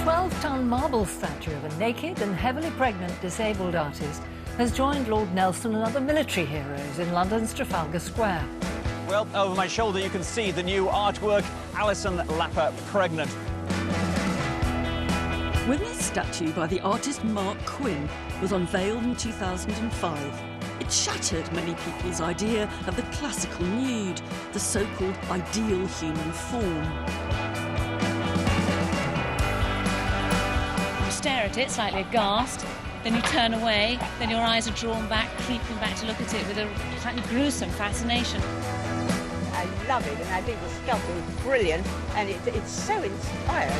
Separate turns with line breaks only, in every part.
12-ton marble statue of a naked and heavily pregnant disabled artist has joined Lord Nelson and other military heroes in London's Trafalgar Square.
Well, over my shoulder you can see the new artwork, Alison Lapper Pregnant.
When this statue by the artist Mark Quinn was unveiled in 2005, it shattered many people's idea of the classical nude, the so-called ideal human form.
You stare at it, slightly aghast, then you turn away, then your eyes are drawn back, creeping back to look at it with a slightly gruesome fascination.
I love it, and I think the sculpture is brilliant, and it's so inspiring.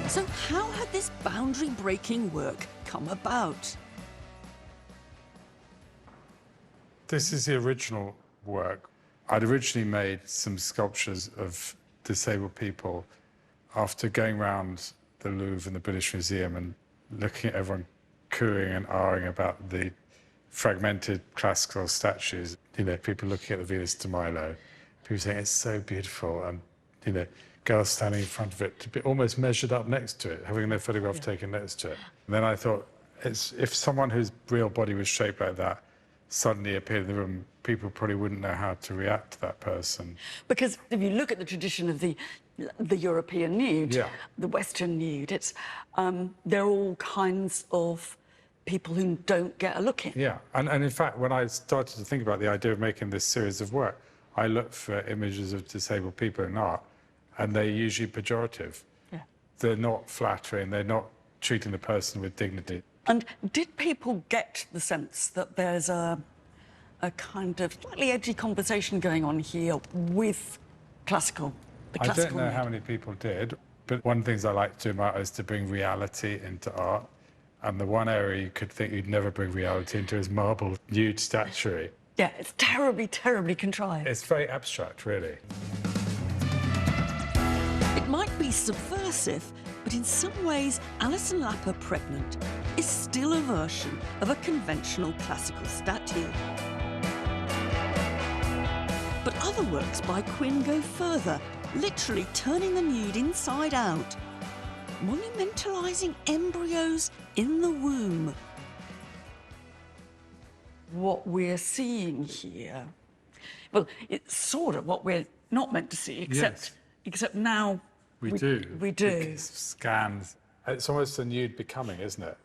So how had this boundary-breaking work come about?
This is the original work. I'd originally made some sculptures of disabled people after going around the Louvre and the British Museum and looking at everyone cooing and ahhing about the fragmented classical statues. You know, people looking at the Venus de Milo, people saying it's so beautiful, and, you know, girls standing in front of it to be almost measured up next to it, having their photograph taken next to it. And then I thought, if someone whose real body was shaped like that suddenly appeared in the room, people probably wouldn't know how to react to that person.
Because if you look at the tradition of the European nude, the Western nude, it's there are all kinds of people who don't get a look in.
Yeah, and in fact, when I started to think about the idea of making this series of work, I looked for images of disabled people in art, and they're usually pejorative.
Yeah.
They're not flattering, they're not treating the person with dignity.
And did people get the sense that there's a kind of slightly edgy conversation going on here with the classical
I don't know
nude?
how many people did, but one of the things I like to do in art is to bring reality into art. And the one area you could think you'd never bring reality into is marble nude statuary.
Yeah, it's terribly, terribly contrived.
It's very abstract, really.
It might be subversive, but in some ways, Alison Lapper Pregnant is still a version of a conventional classical statue. But other works by Quinn go further, literally turning the nude inside out, monumentalising embryos in the womb. What we're seeing here, well, it's sort of what we're not meant to see, except now
We do.
It's
scans. It's almost a nude becoming, isn't it?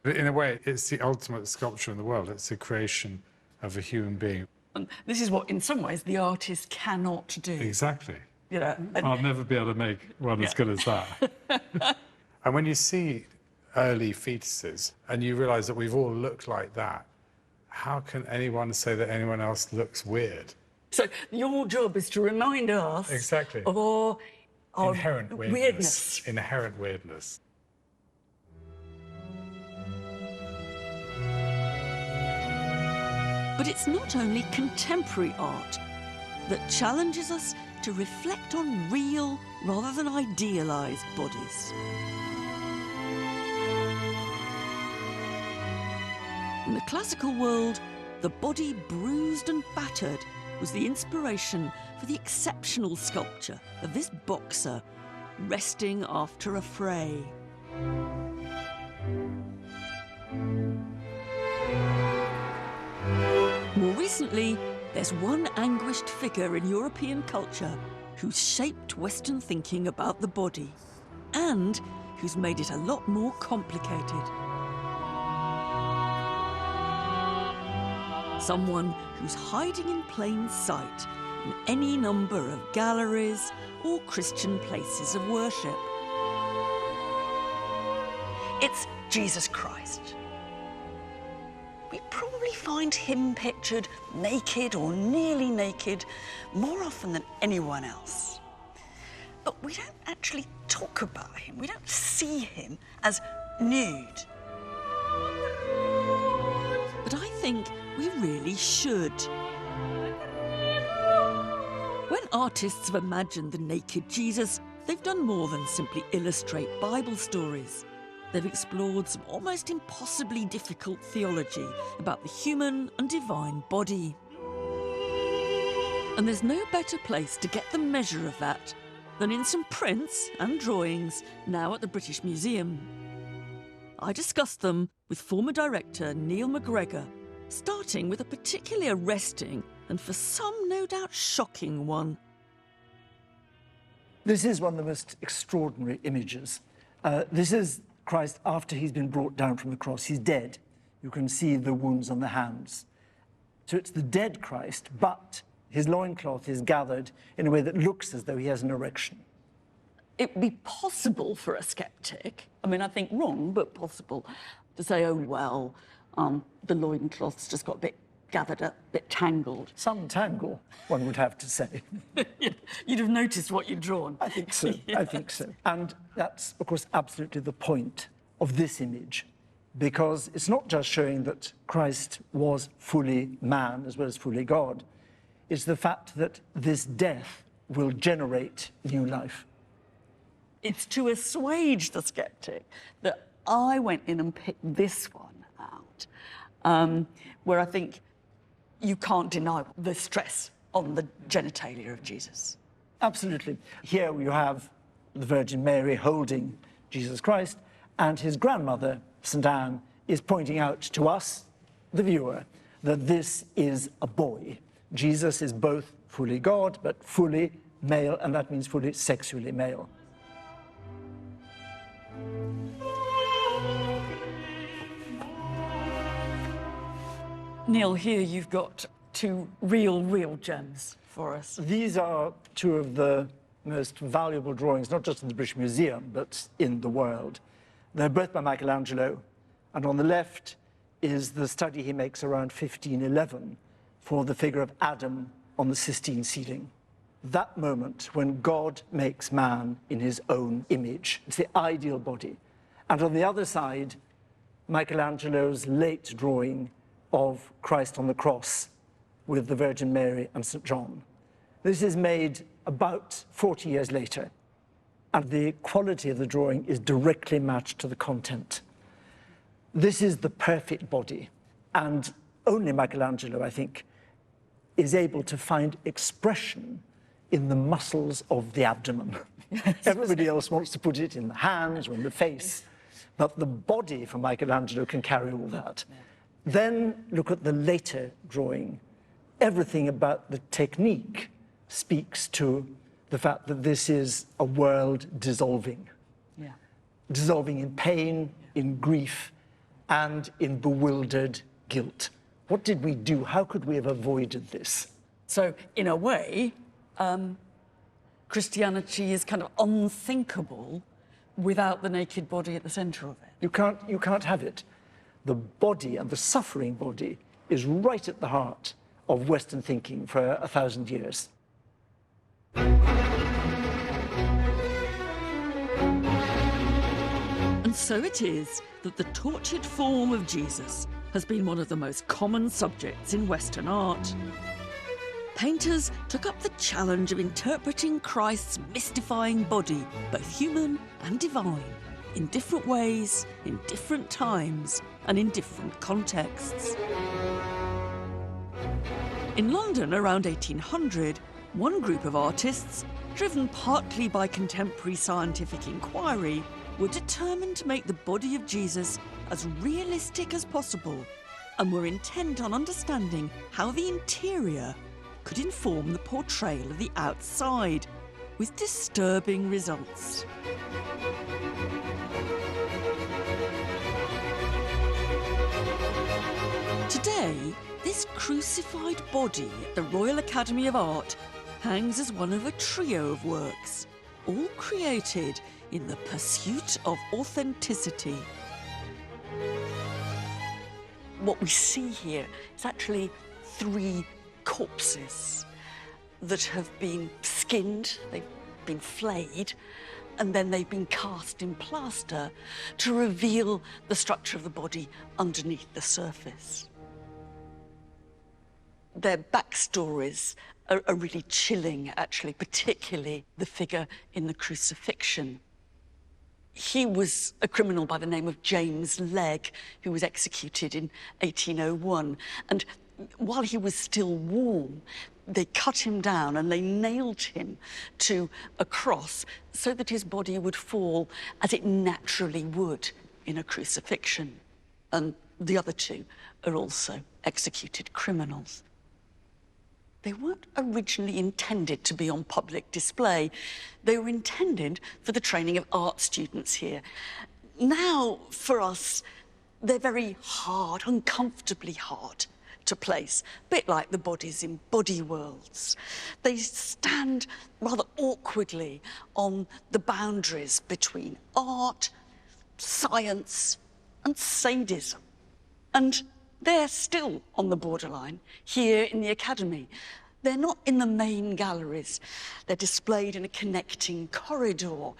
In a way, it's the ultimate sculpture in the world. It's the creation of a human being.
And this is what, in some ways, the artist cannot do.
Exactly.
You know,
I'll never be able to make one as good as that. And when you see early fetuses and you realise that we've all looked like that, how can anyone say that anyone else looks weird?
So your job is to remind us of our
inherent weirdness. Inherent weirdness.
But it's not only contemporary art that challenges us to reflect on real rather than idealised bodies. In the classical world, the body bruised and battered was the inspiration for the exceptional sculpture of this boxer resting after a fray. More recently, there's one anguished figure in European culture who's shaped Western thinking about the body and who's made it a lot more complicated. Someone who's hiding in plain sight in any number of galleries or Christian places of worship. It's Jesus Christ. We probably find him pictured naked or nearly naked more often than anyone else. But we don't actually talk about him. We don't see him as nude. But I think we really should. When artists have imagined the naked Jesus, they've done more than simply illustrate Bible stories. They've explored some almost impossibly difficult theology about the human and divine body.
And there's no better place to get the measure of that than in some prints and drawings now at the British Museum. I discussed them with former director Neil McGregor, starting with a particularly arresting and for some no doubt shocking one.
This is one of the most extraordinary images. This is Christ after he's been brought down from the cross. He's dead. You can see the wounds on the hands. So it's the dead Christ, but his loincloth is gathered in a way that looks as though he has an erection.
It would be possible for a skeptic, I mean, I think wrong, but possible, to say, oh, well, the loincloth's just got a bit gathered up, a bit tangled.
Some tangle, one would have to say.
You'd have noticed what you'd drawn.
I think so, I think so. And that's, of course, absolutely the point of this image, because it's not just showing that Christ was fully man as well as fully God. It's the fact that this death will generate new life.
It's to assuage the skeptic that I went in and picked this one out, where I think you can't deny the stress on the genitalia of Jesus.
Absolutely. Here you have the Virgin Mary holding Jesus Christ, and his grandmother, St. Anne, is pointing out to us, the viewer, that this is a boy. Jesus is both fully God, but fully male, and that means fully sexually male.
Neil, here you've got two real gems for us.
These are two of the most valuable drawings, not just in the British Museum, but in the world. They're both by Michelangelo, and on the left is the study he makes around 1511 for the figure of Adam on the Sistine ceiling. That moment when God makes man in his own image. It's the ideal body. And on the other side, Michelangelo's late drawing of Christ on the cross with the Virgin Mary and St. John. This is made about 40 years later, and the quality of the drawing is directly matched to the content. This is the perfect body, and only Michelangelo, I think, is able to find expression in the muscles of the abdomen. Everybody else wants to put it in the hands or in the face, but the body for Michelangelo can carry all that. Then look at the later drawing. Everything about the technique speaks to the fact that this is a world dissolving.
Yeah.
Dissolving in pain, in grief, and in bewildered guilt. What did we do? How could we have avoided this?
So, in a way, Christianity is kind of unthinkable without the naked body at the centre of it.
You can't have it. The body and the suffering body is right at the heart of Western thinking for 1,000 years.
And so it is that the tortured form of Jesus has been one of the most common subjects in Western art. Painters took up the challenge of interpreting Christ's mystifying body, both human and divine, in different ways, in different times, and in different contexts. In London around 1800, one group of artists, driven partly by contemporary scientific inquiry, were determined to make the body of Jesus as realistic as possible, and were intent on understanding how the interior could inform the portrayal of the outside, with disturbing results. Today, this crucified body at the Royal Academy of Art hangs as one of a trio of works, all created in the pursuit of authenticity.
What we see here is actually 3 corpses that have been skinned, they've been flayed, and then they've been cast in plaster to reveal the structure of the body underneath the surface. Their backstories are really chilling, actually, particularly the figure in the crucifixion. He was a criminal by the name of James Legge, who was executed in 1801. And while he was still warm, they cut him down and they nailed him to a cross so that his body would fall as it naturally would in a crucifixion. And the other two are also executed criminals. They weren't originally intended to be on public display. They were intended for the training of art students here. Now, for us, they're very hard, uncomfortably hard to place, a bit like the bodies in Body Worlds. They stand rather awkwardly on the boundaries between art, science, and sadism. And they're still on the borderline here in the Academy. They're not in the main galleries. They're displayed in a connecting corridor.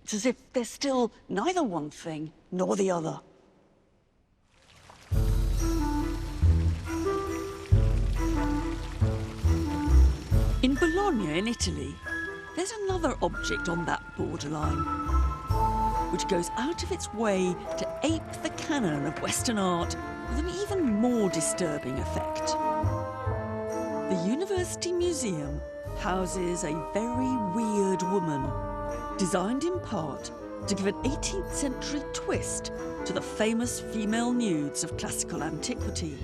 It's as if they're still neither one thing nor the other.
In Bologna, in Italy, there's another object on that borderline, which goes out of its way to ape the canon of Western art with an even more disturbing effect. The University Museum houses a very weird woman, designed in part to give an 18th century twist to the famous female nudes of classical antiquity.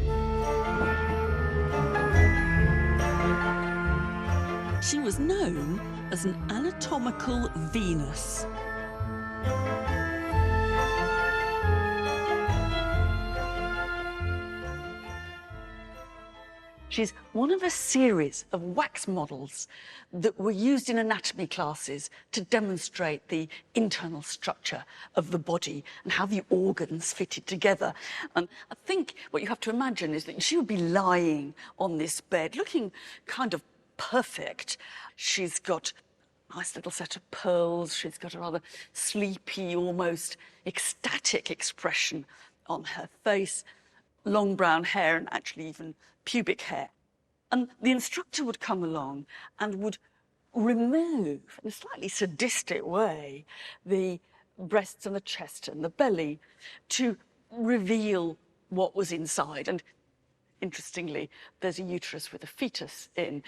She was known as an anatomical Venus.
She's one of a series of wax models that were used in anatomy classes to demonstrate the internal structure of the body and how the organs fitted together. And I think what you have to imagine is that she would be lying on this bed, looking kind of perfect. She's got a nice little set of pearls. She's got a rather sleepy, almost ecstatic expression on her face, long brown hair and actually even pubic hair. And the instructor would come along and would remove, in a slightly sadistic way, the breasts and the chest and the belly to reveal what was inside. And interestingly, there's a uterus with a fetus in,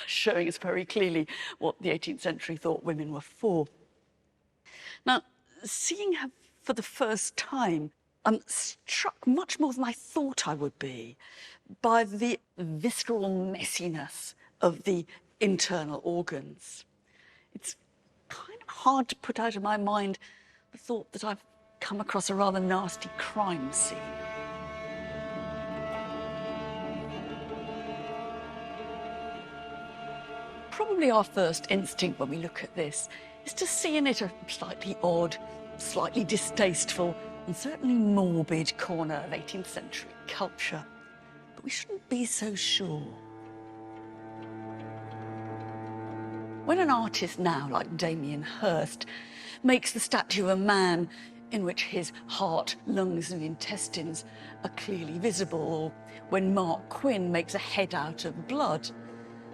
showing us very clearly what the 18th century thought women were for. Now, seeing her for the first time, I'm struck much more than I thought I would be by the visceral messiness of the internal organs. It's kind of hard to put out of my mind the thought that I've come across a rather nasty crime scene. Probably our first instinct when we look at this is to see in it a slightly odd, slightly distasteful, and certainly morbid corner of 18th century culture. But we shouldn't be so sure. When an artist now, like Damien Hirst, makes the statue of a man in which his heart, lungs and intestines are clearly visible, or when Mark Quinn makes a head out of blood,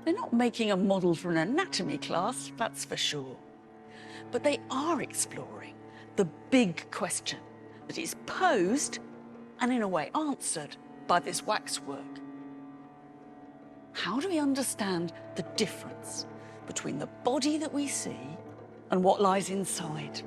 they're not making a model for an anatomy class, that's for sure. But they are exploring the big question that is posed and in a way answered by this waxwork. How do we understand the difference between the body that we see and what lies inside?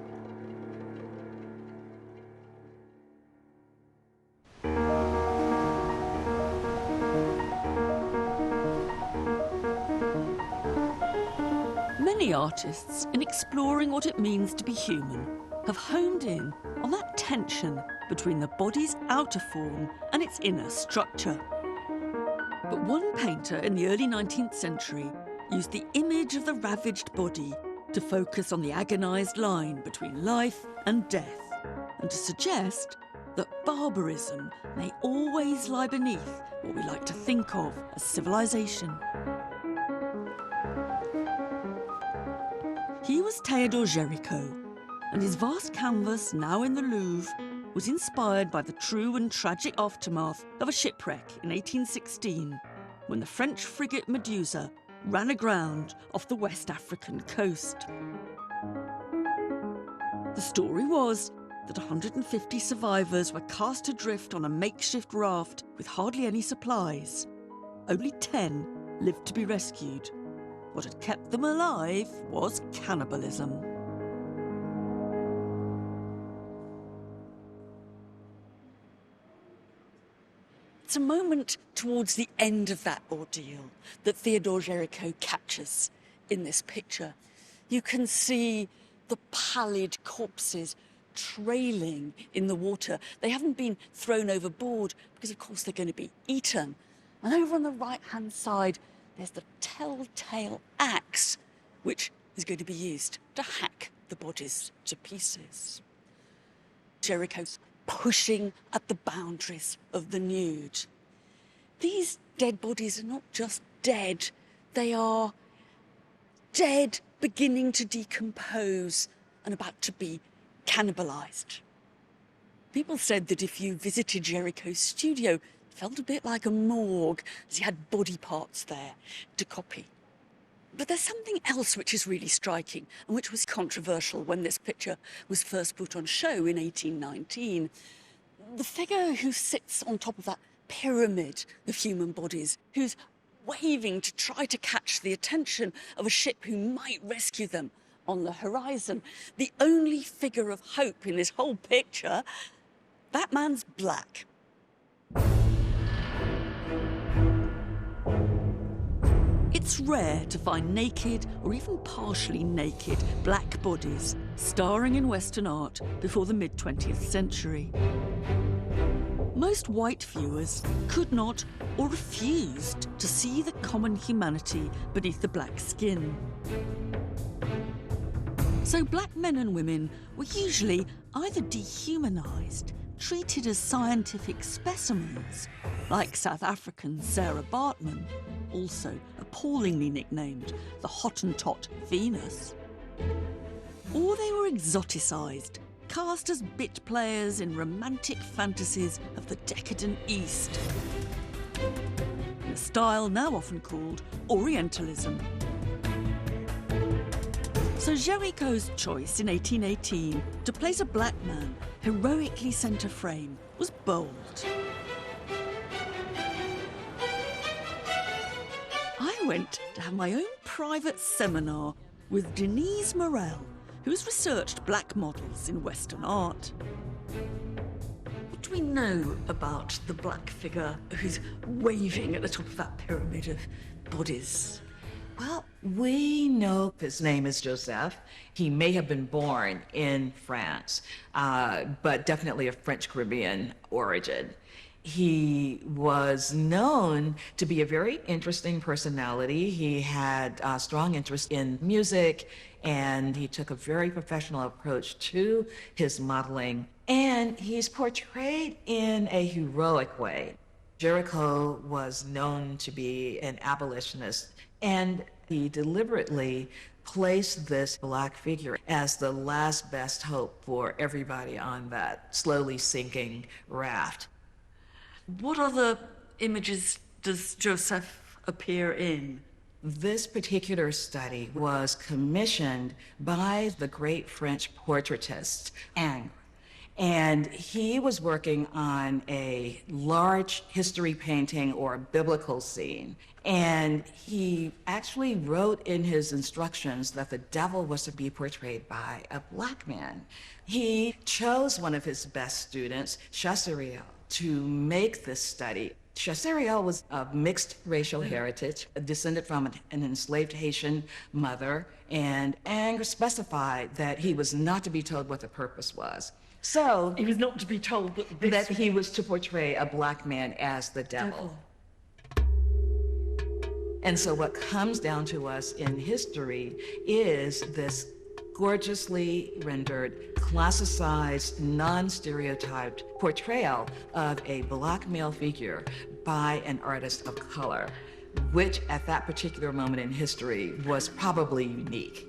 Many artists, in exploring what it means to be human, have honed in on that tension between the body's outer form and its inner structure. But one painter in the early 19th century used the image of the ravaged body to focus on the agonised line between life and death, and to suggest that barbarism may always lie beneath what we like to think of as civilization. He was Theodore Géricault, and his vast canvas, now in the Louvre, was inspired by the true and tragic aftermath of a shipwreck in 1816, when the French frigate Medusa ran aground off the West African coast. The story was that 150 survivors were cast adrift on a makeshift raft with hardly any supplies. Only 10 lived to be rescued. What had kept them alive was cannibalism.
It's a moment towards the end of that ordeal that Theodore Géricault captures in this picture. You can see the pallid corpses trailing in the water. They haven't been thrown overboard because, of course, they're going to be eaten. And over on the right-hand side, there's the telltale axe, which is going to be used to hack the bodies to pieces. Géricault's pushing at the boundaries of the nude. These dead bodies are not just dead, they are dead, beginning to decompose and about to be cannibalized. People said that if you visited Géricault's studio, it felt a bit like a morgue, as he had body parts there to copy. But there's something else which is really striking and which was controversial when this picture was first put on show in 1819. The figure who sits on top of that pyramid of human bodies, who's waving to try to catch the attention of a ship who might rescue them on the horizon. The only figure of hope in this whole picture, that man's black.
It's rare to find naked or even partially naked black bodies starring in Western art before the mid-20th century. Most white viewers could not or refused to see the common humanity beneath the black skin. So black men and women were usually either dehumanized, treated as scientific specimens, like South African Sarah Bartman, also appallingly nicknamed the Hottentot Venus. Or they were exoticized, cast as bit players in romantic fantasies of the decadent East, in a style now often called Orientalism. So Géricault's choice in 1818 to place a black man heroically centre frame was bold. I went to have my own private seminar with Denise Morel, who has researched black models in Western art.
What do we know about the black figure who's waving at the top of that pyramid of bodies?
Well, we know his name is Joseph. He may have been born in France, but definitely of French Caribbean origin. He was known to be a very interesting personality. He had a strong interest in music, and he took a very professional approach to his modeling. And he's portrayed in a heroic way. Géricault was known to be an abolitionist, and he deliberately placed this black figure as the last best hope for everybody on that slowly sinking raft.
What other images does Joseph appear in?
This particular study was commissioned by the great French portraitist Ingres. And he was working on a large history painting or a biblical scene. And he actually wrote in his instructions that the devil was to be portrayed by a black man. He chose one of his best students, Chasseriel, to make this study. Chasseriel was of mixed racial heritage, descended from an enslaved Haitian mother, and Ingres specified that he was not to be told what the purpose was. So
He was not to be told that
he was to portray a black man as the devil. And so what comes down to us in history is this gorgeously rendered, classicized, non-stereotyped portrayal of a black male figure by an artist of color, which at that particular moment in history was probably unique.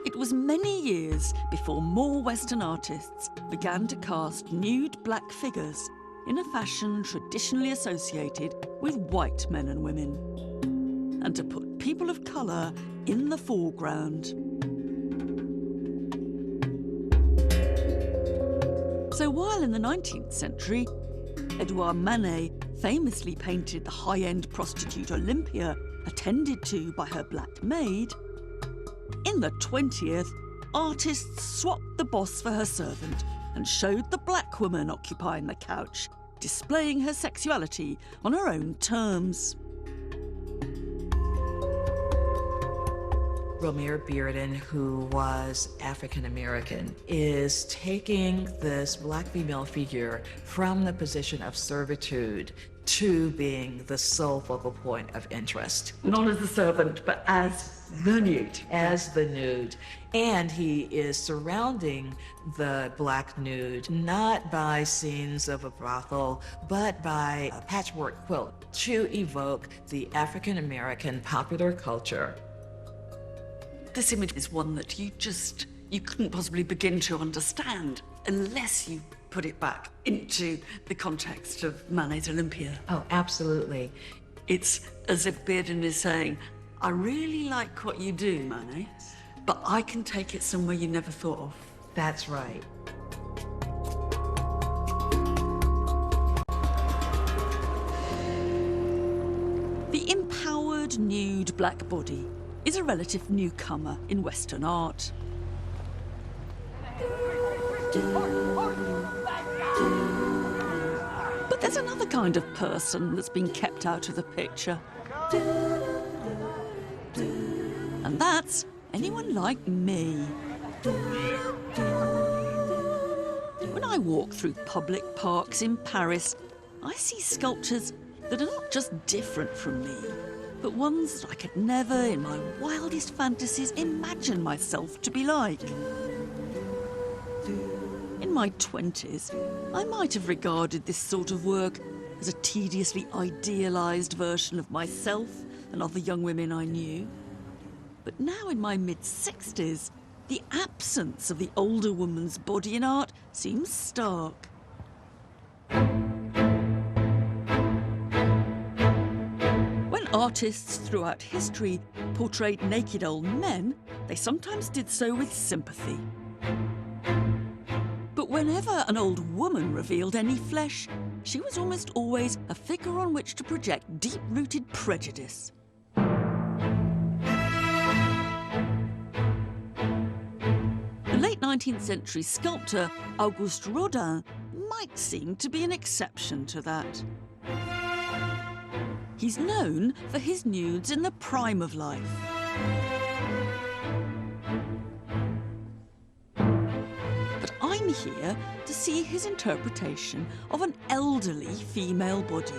It was many years before more Western artists began to cast nude black figures in a fashion traditionally associated with white men and women, and to put people of colour in the foreground. So while in the 19th century, Edouard Manet famously painted the high-end prostitute Olympia attended to by her black maid, in the 20th, artists swapped the boss for her servant and showed the black woman occupying the couch, displaying her sexuality on her own terms.
Romare Bearden, who was African American, is taking this black female figure from the position of servitude to being the sole focal point of interest.
Not as the servant, but as the nude.
As the nude. And he is surrounding the black nude not by scenes of a brothel, but by a patchwork quilt to evoke the African American popular culture.
This image is one that you couldn't possibly begin to understand unless you put it back into the context of Manet's Olympia.
Oh, absolutely.
It's as if Bearden is saying, I really like what you do, Manet, but I can take it somewhere you never thought of.
That's right.
The empowered nude black body is a relative newcomer in Western art. But there's another kind of person that's been kept out of the picture. And that's anyone like me. When I walk through public parks in Paris, I see sculptures that are not just different from me, but ones that I could never, in my wildest fantasies, imagine myself to be like. In my 20s, I might have regarded this sort of work as a tediously idealised version of myself and other young women I knew. But now in my mid-60s, the absence of the older woman's body in art seems stark. When artists throughout history portrayed naked old men, they sometimes did so with sympathy. But whenever an old woman revealed any flesh, she was almost always a figure on which to project deep-rooted prejudice. The late 19th century sculptor Auguste Rodin might seem to be an exception to that. He's known for his nudes in the prime of life. But I'm here to see his interpretation of an elderly female body.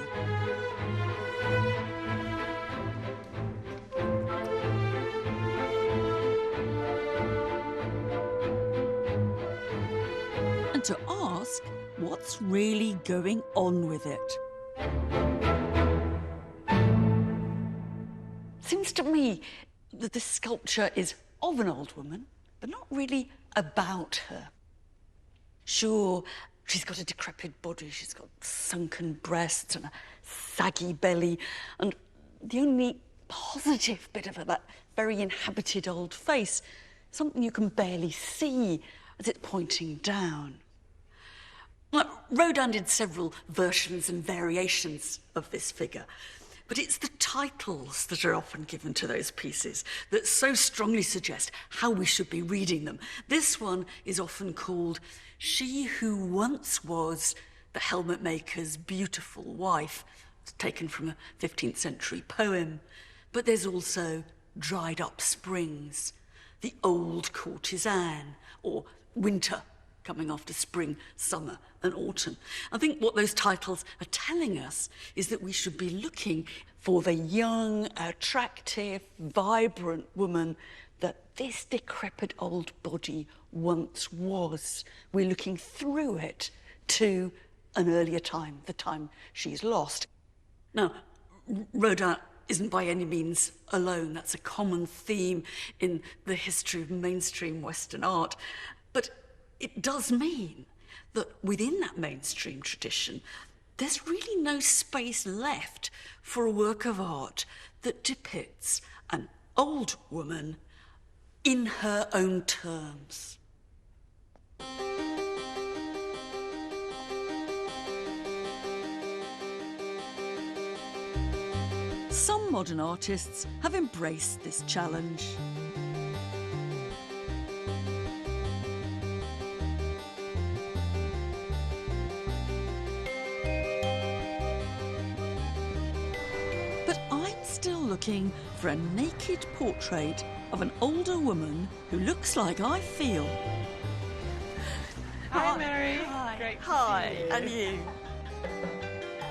And to ask what's really going on with it.
Seems to me that this sculpture is of an old woman, but not really about her. Sure, she's got a decrepit body, she's got sunken breasts and a saggy belly, and the only positive bit of her, that very inhabited old face, something you can barely see as it's pointing down. Rodin did several versions and variations of this figure, but it's the titles that are often given to those pieces that so strongly suggest how we should be reading them. This one is often called She Who Once Was the Helmet Maker's Beautiful Wife. It's taken from a 15th century poem. But there's also Dried Up Springs, The Old Courtesan, or Winter, coming after spring, summer and autumn. I think what those titles are telling us is that we should be looking for the young, attractive, vibrant woman that this decrepit old body once was. We're looking through it to an earlier time, the time she's lost. Now, Rodin isn't by any means alone. That's a common theme in the history of mainstream Western art. But it does mean that within that mainstream tradition, there's really no space left for a work of art that depicts an old woman in her own terms.
Some modern artists have embraced this challenge. But I'm still looking for a naked portrait of an older woman who looks like I feel.
Hi, Mary.
Hi.
Great to
Hi,
see you.
and you?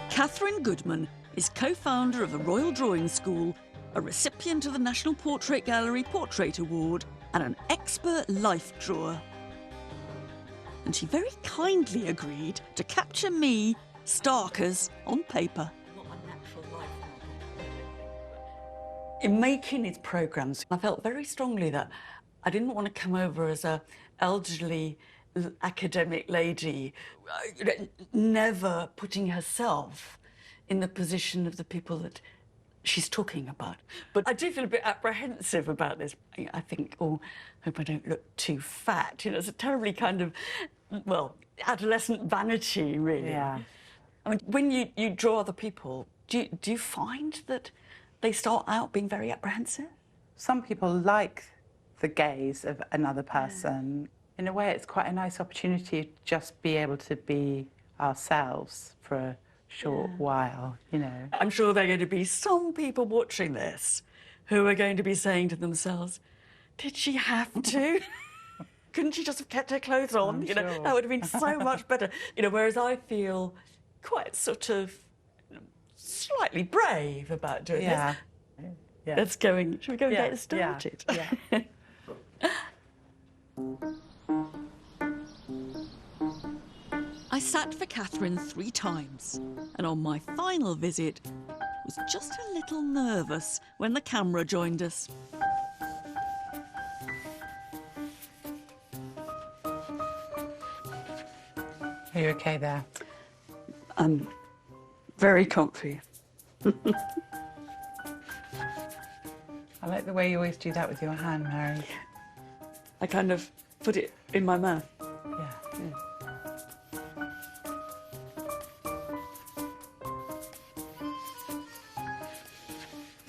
Catherine Goodman is co-founder of the Royal Drawing School, a recipient of the National Portrait Gallery Portrait Award, and an expert life drawer. And she very kindly agreed to capture me, Starkers, on paper.
In making his programmes, I felt very strongly that I didn't want to come over as a elderly academic lady, never putting herself in the position of the people that she's talking about. But I do feel a bit apprehensive about this. I think, oh, hope I don't look too fat. You know, it's a terribly kind of, well, adolescent vanity, really.
Yeah.
I mean, when you draw other people, do you find that they start out being very apprehensive?
Some people like the gaze of another person. In a way, it's quite a nice opportunity to just be able to be ourselves for a short while, you know.
I'm sure there are going to be some people watching this who are going to be saying to themselves, did she have to? Couldn't she just have kept her clothes on? You know,
sure.
that would have been so much better. You know, whereas I feel quite sort of slightly brave about doing
Yeah.
this.
Yeah.
Let's go and, shall we go and
Yeah,
get started?
yeah.
I sat for Catherine 3 times, and on my final visit, was just a little nervous when the camera joined us.
Are you okay there?
I'm very comfy.
I like the way you always do that with your hand, Mary.
I kind of put it in my mouth.
Yeah.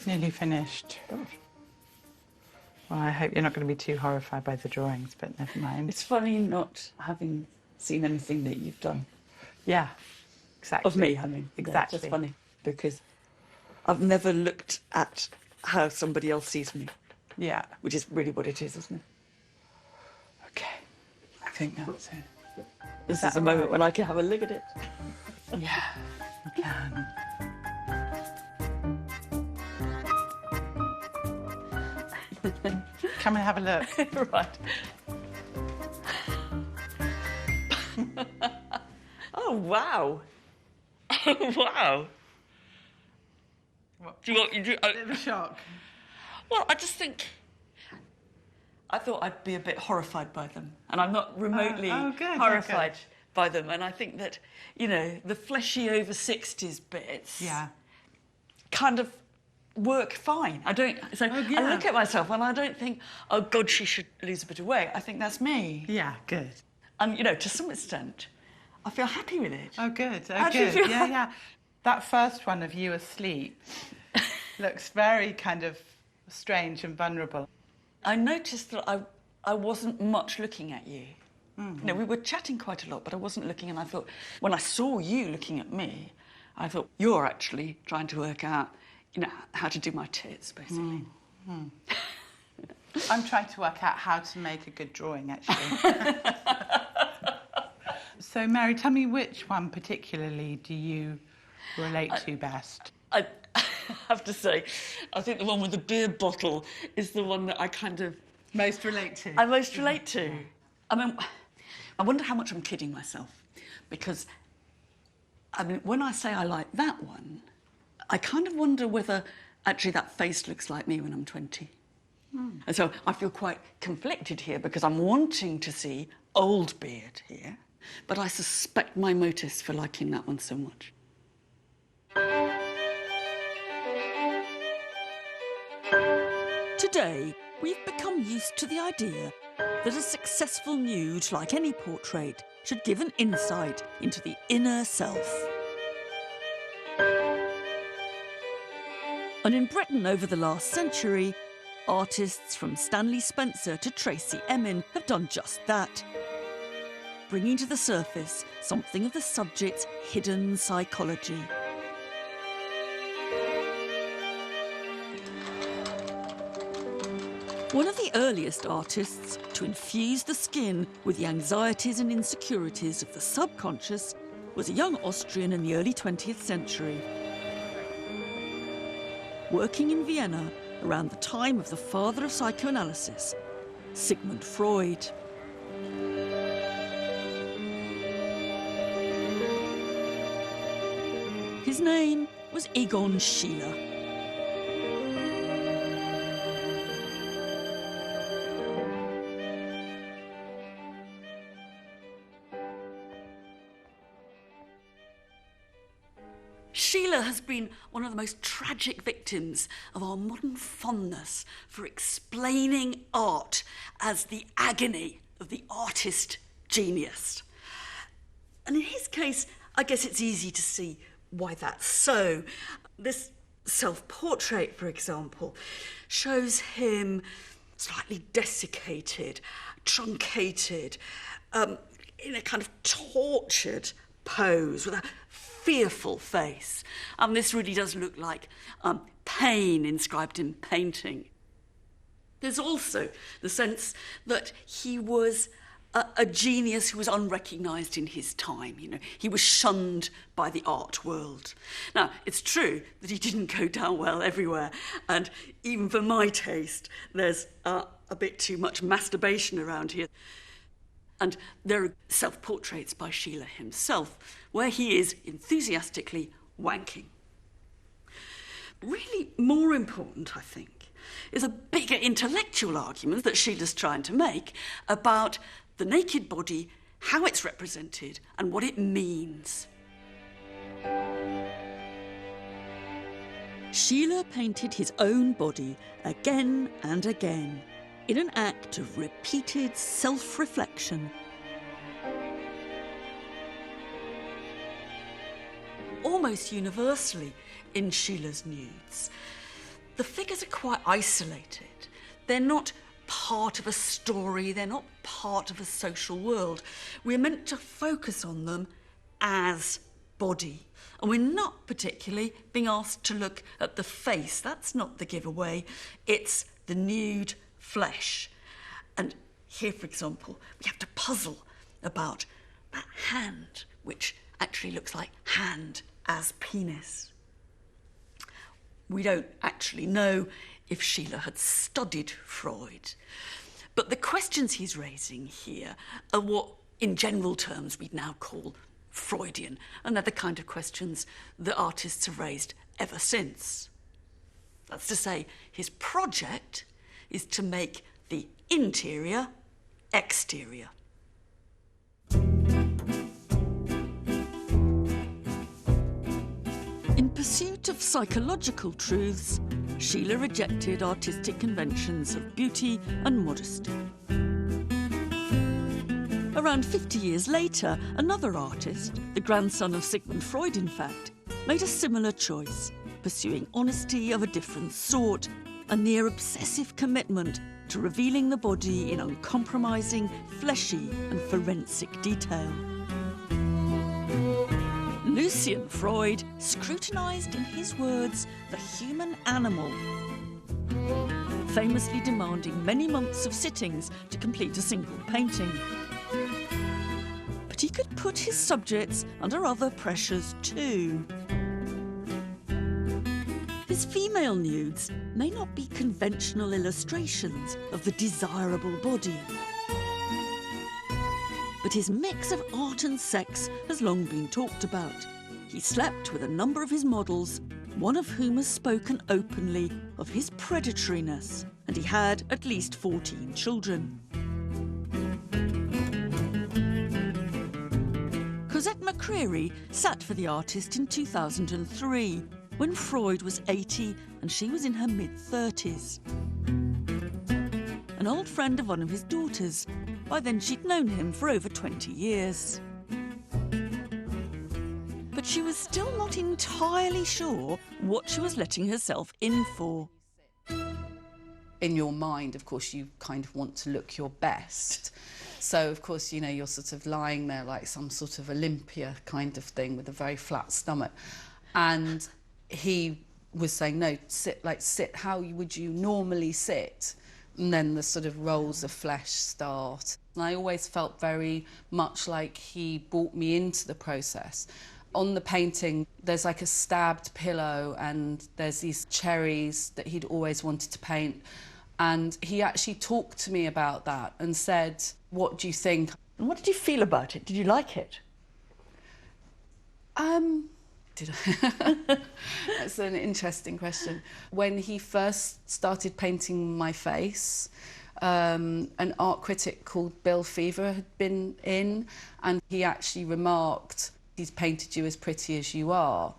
Nearly finished. Well, I hope you're not going to be too horrified by the drawings, but never mind.
It's funny not having seen anything that you've done.
Yeah, exactly.
Of me, I mean.
Exactly.
It's funny, because I've never looked at how somebody else sees me,
Yeah.
which is really what it is, isn't it?
Okay. I think that's it.
This
that
is a moment
right?
when I can have a look at it.
Yeah, you can. Come and have a look.
Right. Oh, wow. Oh, wow.
What?
Do you want...
Bit of a shock.
Well, I just think... I thought I'd be a bit horrified by them, and I'm not remotely
good,
horrified
good.
by them. And I think that, you know, the fleshy over 60s bits
Yeah.
kind of work fine. I don't... So I
yeah.
look at myself and I don't think, oh, God, she should lose a bit of weight. I think that's me.
Yeah, good.
And, you know, to some extent, I feel happy with it.
Oh, good. Oh,
How do you
good.
feel?
Yeah, yeah. That first one of you asleep looks very kind of strange and vulnerable.
I noticed that I wasn't much looking at you.
Mm-hmm.
You know, we were chatting quite a lot, but I wasn't looking, and I thought, when I saw you looking at me, I thought, you're actually trying to work out, you know, how to do my tits, basically.
Mm. I'm trying to work out how to make a good drawing, actually. So, Mary, tell me which one particularly do you relate to best?
I have to say, I think the one with the beer bottle is the one that I kind of...
Most relate to?
I most relate to. I mean, I wonder how much I'm kidding myself, because, I mean, when I say I like that one, I kind of wonder whether actually that face looks like me when I'm 20. And so I feel quite conflicted here, because I'm wanting to see old beard here, but I suspect my motives for liking that one so much.
Today, we've become used to the idea that a successful nude, like any portrait, should give an insight into the inner self. And in Britain over the last century, artists from Stanley Spencer to Tracy Emin have done just that, bringing to the surface something of the subject's hidden psychology. One of the earliest artists to infuse the skin with the anxieties and insecurities of the subconscious was a young Austrian in the early 20th century. Working in Vienna around the time of the father of psychoanalysis, Sigmund Freud. His name was Egon Schiele. Schiele has been one of the most tragic victims of our modern fondness for explaining art as the agony of the artist genius. And in his case, I guess it's easy to see why that's so. This self-portrait, for example, shows him slightly desiccated, truncated, in a kind of tortured pose with a fearful face. And this really does look like pain inscribed in painting. There's also the sense that he was a genius who was unrecognised in his time. You know, he was shunned by the art world. Now, it's true that he didn't go down well everywhere, and even for my taste, there's a bit too much masturbation around here. And there are self-portraits by Schiele himself, where he is enthusiastically wanking. Really more important, I think, is a bigger intellectual argument that Schiele's trying to make about the naked body, how it's represented, and what it means. Schiele painted his own body again and again in an act of repeated self-reflection. Almost universally in Schiele's nudes, the figures are quite isolated. They're not part of a story, they're not part of a social world. We're meant to focus on them as body. And we're not particularly being asked to look at the face. That's not the giveaway. It's the nude flesh. And here, for example, we have to puzzle about that hand, which actually looks like hand as penis. We don't actually know if Schiele had studied Freud, but the questions he's raising here are what, in general terms, we'd now call Freudian, and they're the kind of questions that artists have raised ever since. That's to say, his project is to make the interior exterior. In pursuit of psychological truths, Schiele rejected artistic conventions of beauty and modesty. Around 50 years later, another artist, the grandson of Sigmund Freud in fact, made a similar choice, pursuing honesty of a different sort, a near obsessive commitment to revealing the body in uncompromising, fleshy and forensic detail. Lucian Freud scrutinised, in his words, the human animal, famously demanding many months of sittings to complete a single painting. But he could put his subjects under other pressures too. His female nudes may not be conventional illustrations of the desirable body, but his mix of art and sex has long been talked about. He slept with a number of his models, one of whom has spoken openly of his predatoriness, and he had at least 14 children. Cosette McCreary sat for the artist in 2003, when Freud was 80 and she was in her mid-30s. An old friend of one of his daughters. By then she'd known him for over 20 years. But but she was still not entirely sure what she was letting herself in for.
In your mind, of course, you kind of want to look your best. So, of course, you know, you're sort of lying there like some sort of Olympia kind of thing with a very flat stomach. And he was saying, no, sit how would you normally sit? And then the sort of rolls of flesh start. And I always felt very much like he brought me into the process. On the painting, there's like a stabbed pillow and there's these cherries that he'd always wanted to paint. And he actually talked to me about that and said, what do you think?
And what did you feel about it? Did you like it?
Did I? That's an interesting question. When he first started painting my face, an art critic called Bill Fever had been in, and he actually remarked, he's painted you as pretty as you are.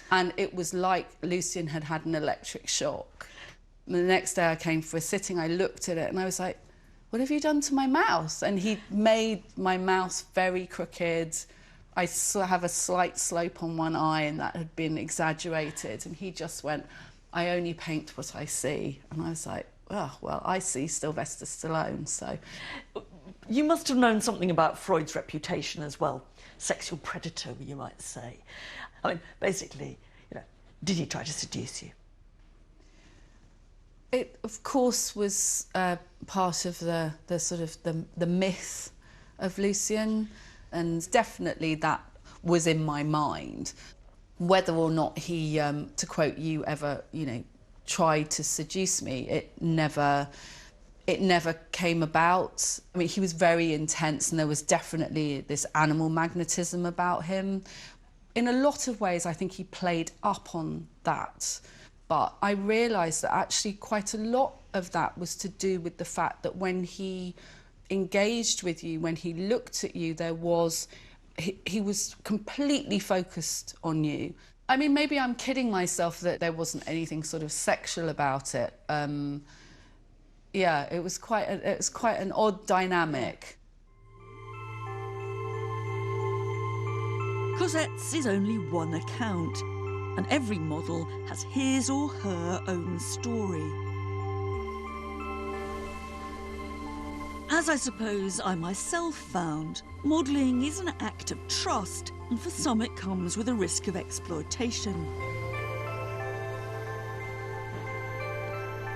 And it was like Lucien had had an electric shock. And the next day I came for a sitting, I looked at it and I was like, what have you done to my mouth? And he made my mouth very crooked. I have a slight slope on one eye and that had been exaggerated. And he just went, I only paint what I see. And I was like, oh, well, I see Sylvester Stallone, so.
You must have known something about Freud's reputation as well. Sexual predator, you might say. I mean, basically, you know, did he try to seduce you?
It, of course, was part of the sort of the myth of Lucien, and definitely that was in my mind. Whether or not he, to quote you, ever, you know, tried to seduce me, it never came about. I mean, he was very intense, and there was definitely this animal magnetism about him. In a lot of ways, I think he played up on that. But I realised that actually quite a lot of that was to do with the fact that when he engaged with you, when he looked at you, he was completely focused on you. I mean, maybe I'm kidding myself that there wasn't anything sort of sexual about it. Yeah, it was quite an odd dynamic.
Cosette's is only one account, and every model has his or her own story. As I suppose I myself found, modelling is an act of trust, and for some it comes with a risk of exploitation.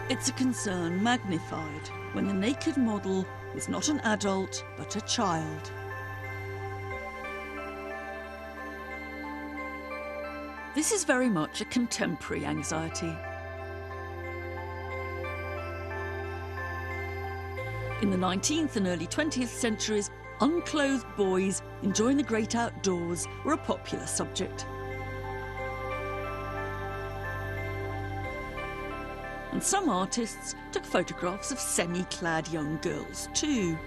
It's a concern magnified when the naked model is not an adult but a child. This is very much a contemporary anxiety. In the 19th and early 20th centuries, unclothed boys enjoying the great outdoors were a popular subject. And some artists took photographs of semi-clad young girls too.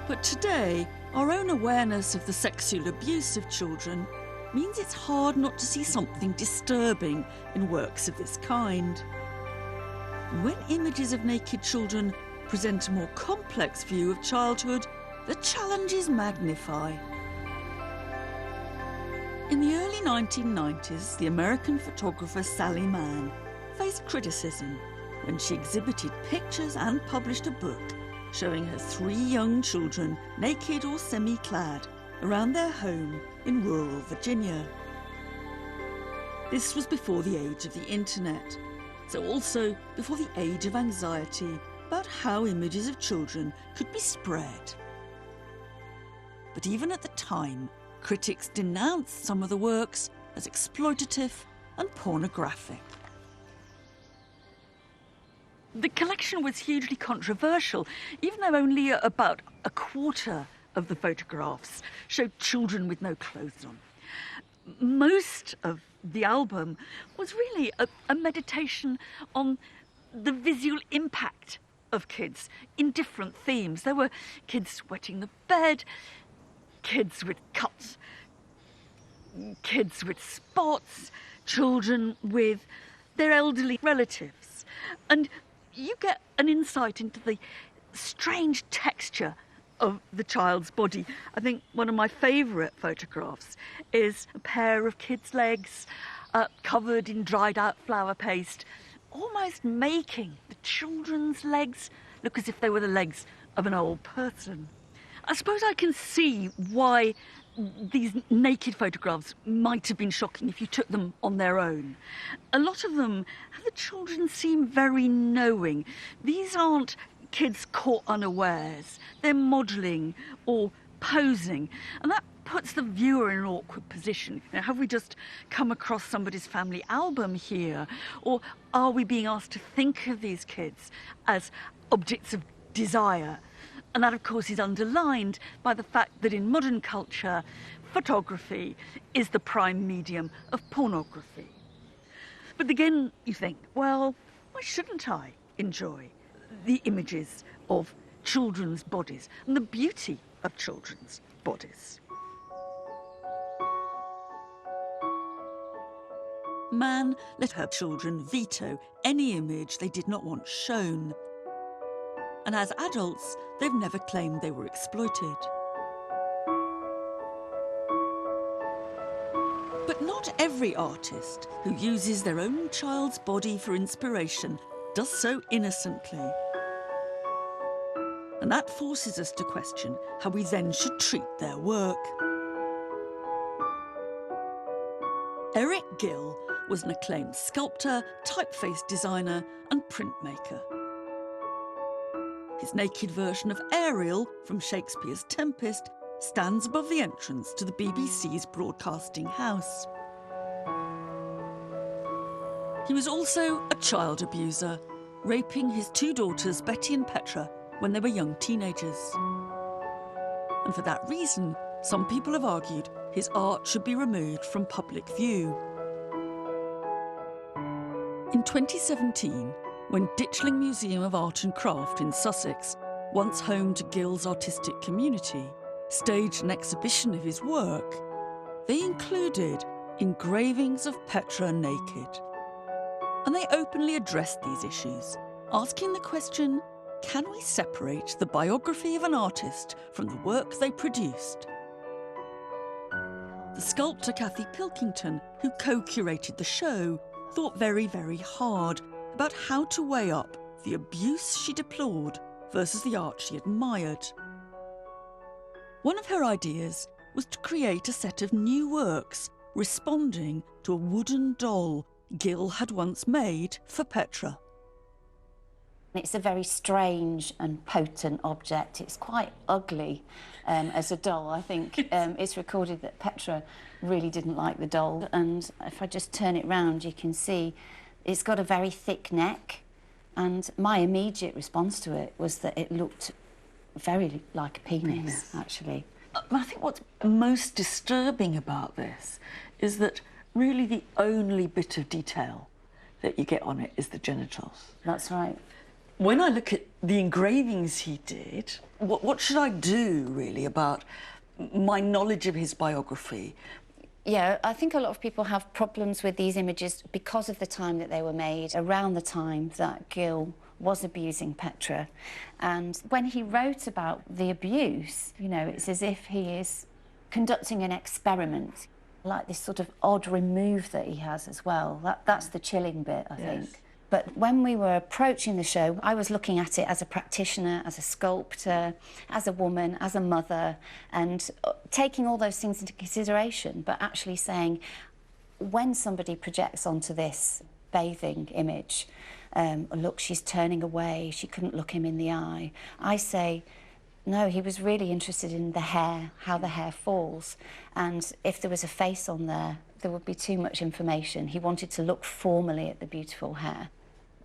But today, our own awareness of the sexual abuse of children means it's hard not to see something disturbing in works of this kind. And when images of naked children present a more complex view of childhood, the challenges magnify. In the early 1990s, the American photographer Sally Mann faced criticism when she exhibited pictures and published a book showing her 3 young children, naked or semi-clad, around their home in rural Virginia. This was before the age of the internet, so also before the age of anxiety about how images of children could be spread. But even at the time, critics denounced some of the works as exploitative and pornographic. The collection was hugely controversial, even though only about a quarter of the photographs showed children with no clothes on. Most of the album was really a meditation on the visual impact of kids in different themes. There were kids wetting the bed, kids with cuts, kids with spots, children with their elderly relatives. And you get an insight into the strange texture of the child's body. I think one of my favourite photographs is a pair of kids' legs covered in dried out flour paste, almost making the children's legs look as if they were the legs of an old person. I suppose I can see why these naked photographs might have been shocking if you took them on their own. A lot of them have the children seem very knowing. These aren't kids caught unawares. They're modelling or posing, and that puts the viewer in an awkward position. You know, have we just come across somebody's family album here, or are we being asked to think of these kids as objects of desire? And that, of course, is underlined by the fact that in modern culture, photography is the prime medium of pornography. But again, you think, well, why shouldn't I enjoy the images of children's bodies and the beauty of children's bodies?
Man let her children veto any image they did not want shown. And as adults, they've never claimed they were exploited. But not every artist who uses their own child's body for inspiration does so innocently. And that forces us to question how we then should treat their work. Eric Gill was an acclaimed sculptor, typeface designer and printmaker. His naked version of Ariel from Shakespeare's Tempest stands above the entrance to the BBC's broadcasting house. He was also a child abuser, raping his two daughters, Betty and Petra, when they were young teenagers. And for that reason, some people have argued his art should be removed from public view. In 2017, when Ditchling Museum of Art and Craft in Sussex, once home to Gill's artistic community, staged an exhibition of his work, they included engravings of Petra naked. And they openly addressed these issues, asking the question, can we separate the biography of an artist from the work they produced? The sculptor Kathy Pilkington, who co-curated the show, thought very, very hard about how to weigh up the abuse she deplored versus the art she admired. One of her ideas was to create a set of new works responding to a wooden doll Gill had once made for Petra.
It's a very strange and potent object. It's quite ugly as a doll. I think it's recorded that Petra really didn't like the doll, and if I just turn it round, you can see it's got a very thick neck, and my immediate response to it was that it looked very like a penis, actually.
I think what's most disturbing about this is that really the only bit of detail that you get on it is the genitals.
That's right.
When I look at the engravings he did, what should I do, really, about my knowledge of his biography?
Yeah, I think a lot of people have problems with these images because of the time that they were made, around the time that Gill was abusing Petra. And when he wrote about the abuse, you know, it's as if he is conducting an experiment, like this sort of odd remove that he has as well. That's the chilling bit, I think. But when we were approaching the show, I was looking at it as a practitioner, as a sculptor, as a woman, as a mother, and taking all those things into consideration, but actually saying, when somebody projects onto this bathing image, look, she's turning away, she couldn't look him in the eye, I say, no, he was really interested in the hair, how the hair falls, and if there was a face on there, there would be too much information. He wanted to look formally at the beautiful hair.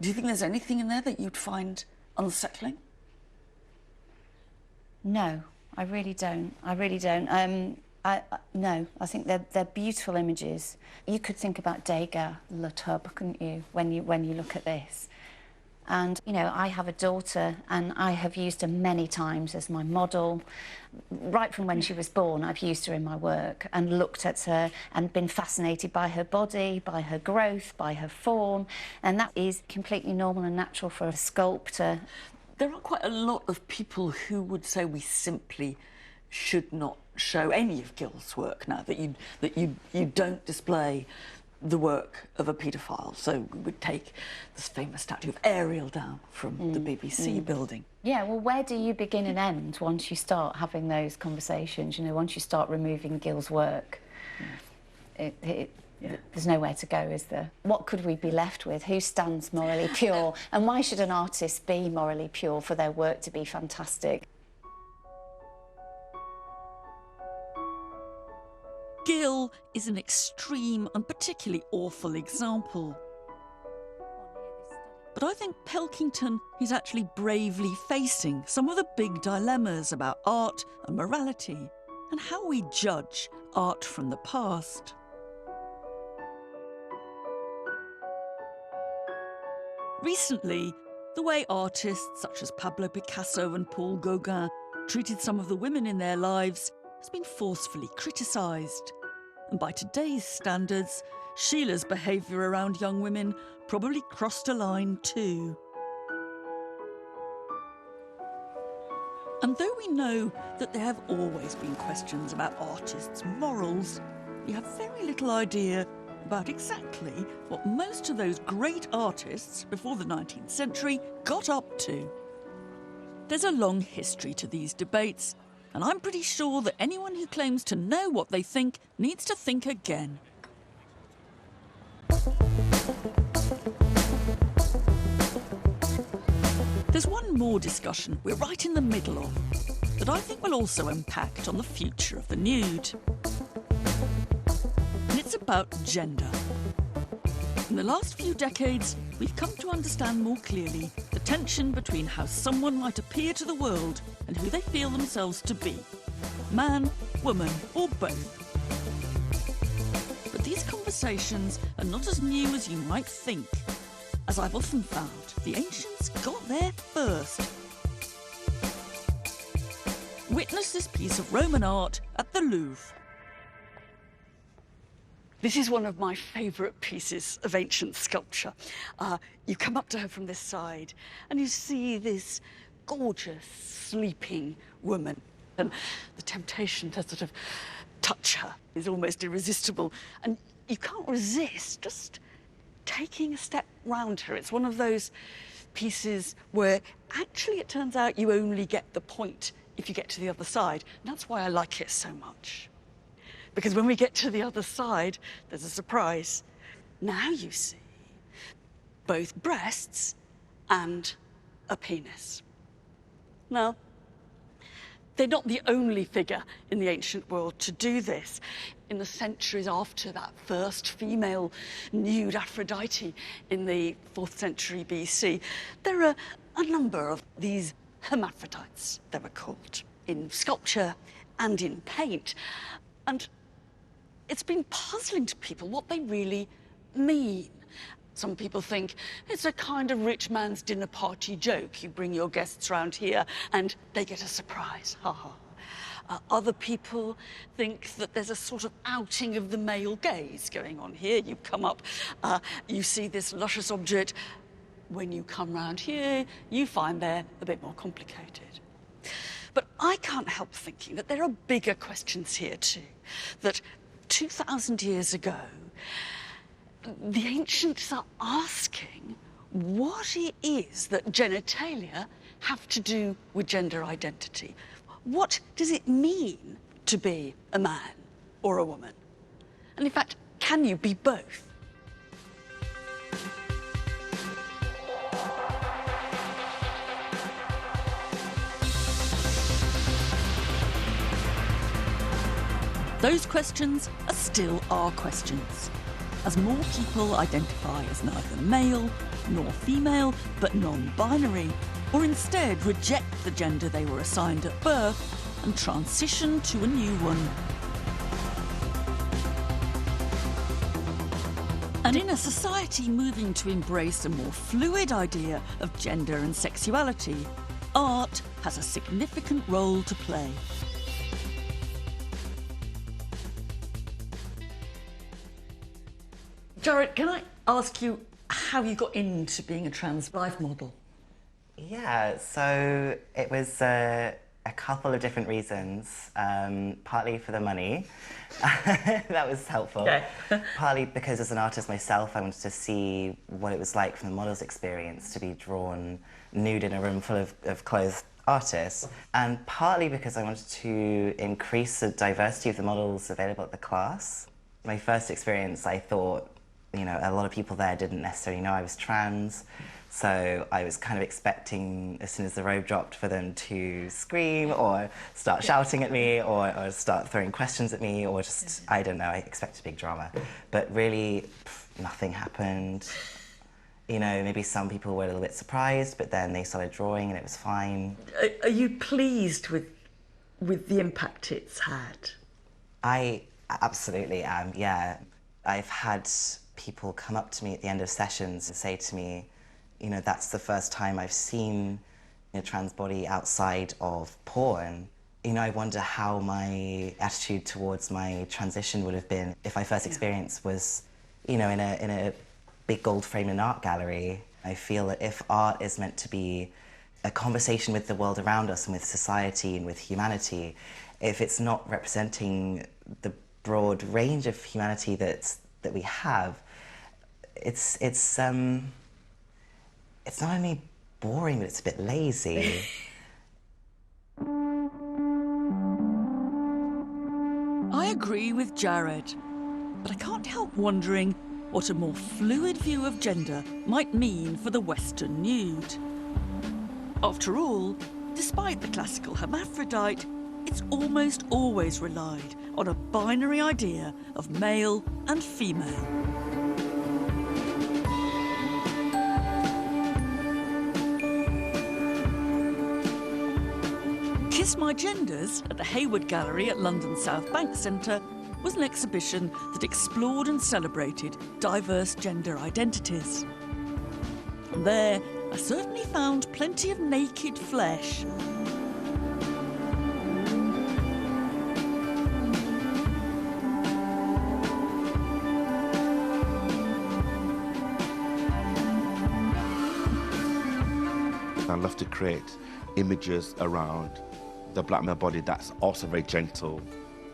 Do you think there's anything in there that you'd find unsettling?
No, I really don't. I really don't. No, I think they're beautiful images. You could think about Degas, Le Tube, couldn't you, when you look at this? And, you know, I have a daughter and I have used her many times as my model. Right from when she was born, I've used her in my work and looked at her and been fascinated by her body, by her growth, by her form. And that is completely normal and natural for a sculptor.
There are quite a lot of people who would say we simply should not show any of Gill's work now, that you don't display the work of a paedophile. So we would take this famous statue of Ariel down from the BBC building.
Yeah, well, where do you begin and end once you start having those conversations? You know, once you start removing Gill's work, there's nowhere to go, is there? What could we be left with? Who stands morally pure? And why should an artist be morally pure for their work to be fantastic?
Gill is an extreme and particularly awful example. But I think Pelkington is actually bravely facing some of the big dilemmas about art and morality and how we judge art from the past. Recently, the way artists such as Pablo Picasso and Paul Gauguin treated some of the women in their lives has been forcefully criticised. And by today's standards, Sheila's behaviour around young women probably crossed a line too. And though we know that there have always been questions about artists' morals, we have very little idea about exactly what most of those great artists before the 19th century got up to. There's a long history to these debates, and I'm pretty sure that anyone who claims to know what they think needs to think again. There's one more discussion we're right in the middle of that I think will also impact on the future of the nude. And it's about gender. In the last few decades, we've come to understand more clearly the tension between how someone might appear to the world and who they feel themselves to be. Man, woman, or both. But these conversations are not as new as you might think. As I've often found, the ancients got there first. Witness this piece of Roman art at the Louvre. This is one of my favourite pieces of ancient sculpture. You come up to her from this side and you see this gorgeous, sleeping woman. And the temptation to sort of touch her is almost irresistible. And you can't resist just taking a step round her. It's one of those pieces where actually it turns out you only get the point if you get to the other side. And that's why I like it so much. Because when we get to the other side, there's a surprise. Now you see both breasts and a penis. Now, they're not the only figure in the ancient world to do this. In the centuries after that first female nude Aphrodite in the 4th century BC, there are a number of these hermaphrodites, they were called, in sculpture and in paint. And it's been puzzling to people what they really mean. Some people think it's a kind of rich man's dinner party joke. You bring your guests round here and they get a surprise. Ha ha. Other people think that there's a sort of outing of the male gaze going on here. You come up, you see this luscious object. When you come round here, you find they're a bit more complicated. But I can't help thinking that there are bigger questions here too. That 2,000 years ago, the ancients are asking what it is that genitalia have to do with gender identity. What does it mean to be a man or a woman? And in fact, can you be both? Those questions are still our questions. As more people identify as neither male nor female, but non-binary, or instead reject the gender they were assigned at birth and transition to a new one. And in a society moving to embrace a more fluid idea of gender and sexuality, art has a significant role to play. Jared, can I ask you how you got into being a trans life model?
Yeah, so it was a couple of different reasons. Partly for the money. That was helpful. Okay. Partly because as an artist myself, I wanted to see what it was like from the model's experience to be drawn nude in a room full of clothed artists. And partly because I wanted to increase the diversity of the models available at the class. My first experience, I thought, you know, a lot of people there didn't necessarily know I was trans. So I was kind of expecting, as soon as the robe dropped, for them to scream or start shouting at me or start throwing questions at me or just, I don't know, I expected big drama. But really, nothing happened. You know, maybe some people were a little bit surprised, but then they started drawing and it was fine.
Are you pleased with the impact it's had?
I absolutely am, yeah. I've had people come up to me at the end of sessions and say to me, you know, that's the first time I've seen a trans body outside of porn. You know, I wonder how my attitude towards my transition would have been if my first experience was, you know, in a big gold frame in an art gallery. I feel that if art is meant to be a conversation with the world around us and with society and with humanity, if it's not representing the broad range of humanity that we have, it's not only boring, but it's a bit lazy.
I agree with Jared, but I can't help wondering what a more fluid view of gender might mean for the Western nude. After all, despite the classical hermaphrodite, it's almost always relied on a binary idea of male and female. Kiss My Genders at the Hayward Gallery at London's South Bank Centre was an exhibition that explored and celebrated diverse gender identities. And there, I certainly found plenty of naked flesh.
I love to create images around the black male body that's also very gentle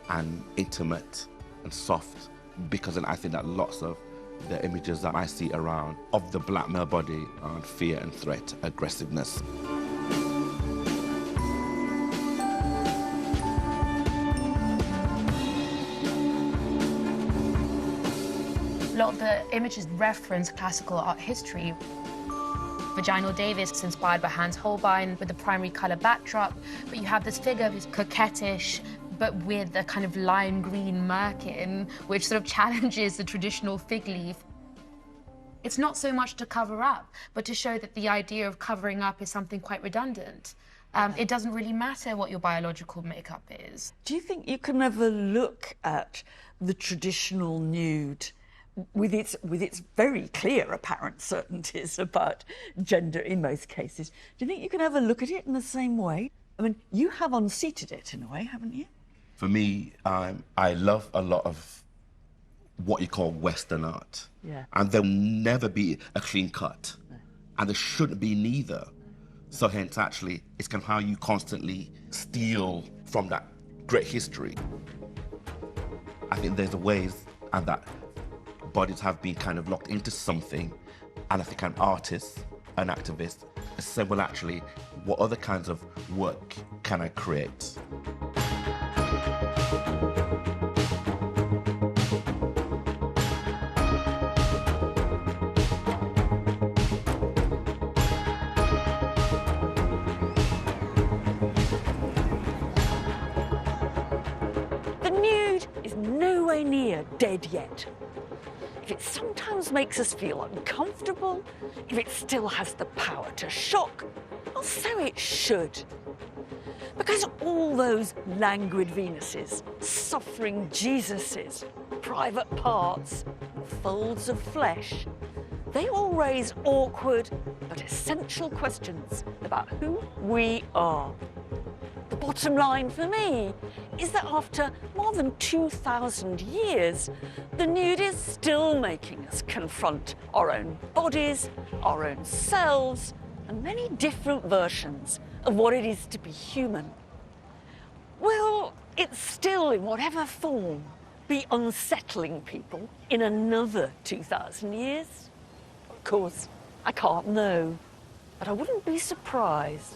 and intimate and soft, because I think that lots of the images that I see around of the black male body are fear and threat, aggressiveness.
A lot of the images reference classical art history. Vaginal Davis, inspired by Hans Holbein, with the primary colour backdrop, but you have this figure who's coquettish, but with a kind of lime green merkin, which sort of challenges the traditional fig leaf. It's not so much to cover up, but to show that the idea of covering up is something quite redundant. It doesn't really matter what your biological makeup is.
Do you think you can ever look at the traditional nude with its very clear apparent certainties about gender in most cases? Do you think you can ever look at it in the same way? I mean, you have unseated it in a way, haven't you?
For me, I love a lot of what you call Western art.
Yeah.
And there'll never be a clean cut. No. And there shouldn't be neither. So hence, actually, it's kind of how you constantly steal from that great history. I think there's ways and that bodies have been kind of locked into something, and I think an artist, an activist, said, well, actually, what other kinds of work can I create?
The nude is nowhere near dead yet. If it sometimes makes us feel uncomfortable, if it still has the power to shock, well, so it should. Because all those languid Venuses, suffering Jesuses, private parts, folds of flesh, they all raise awkward but essential questions about who we are. The bottom line for me is that after more than 2,000 years, the nude is still making us confront our own bodies, our own selves,
and many different versions of what it is to be human, will it still, in whatever form, be unsettling people in another 2,000 years? Of course, I can't know, but I wouldn't be surprised.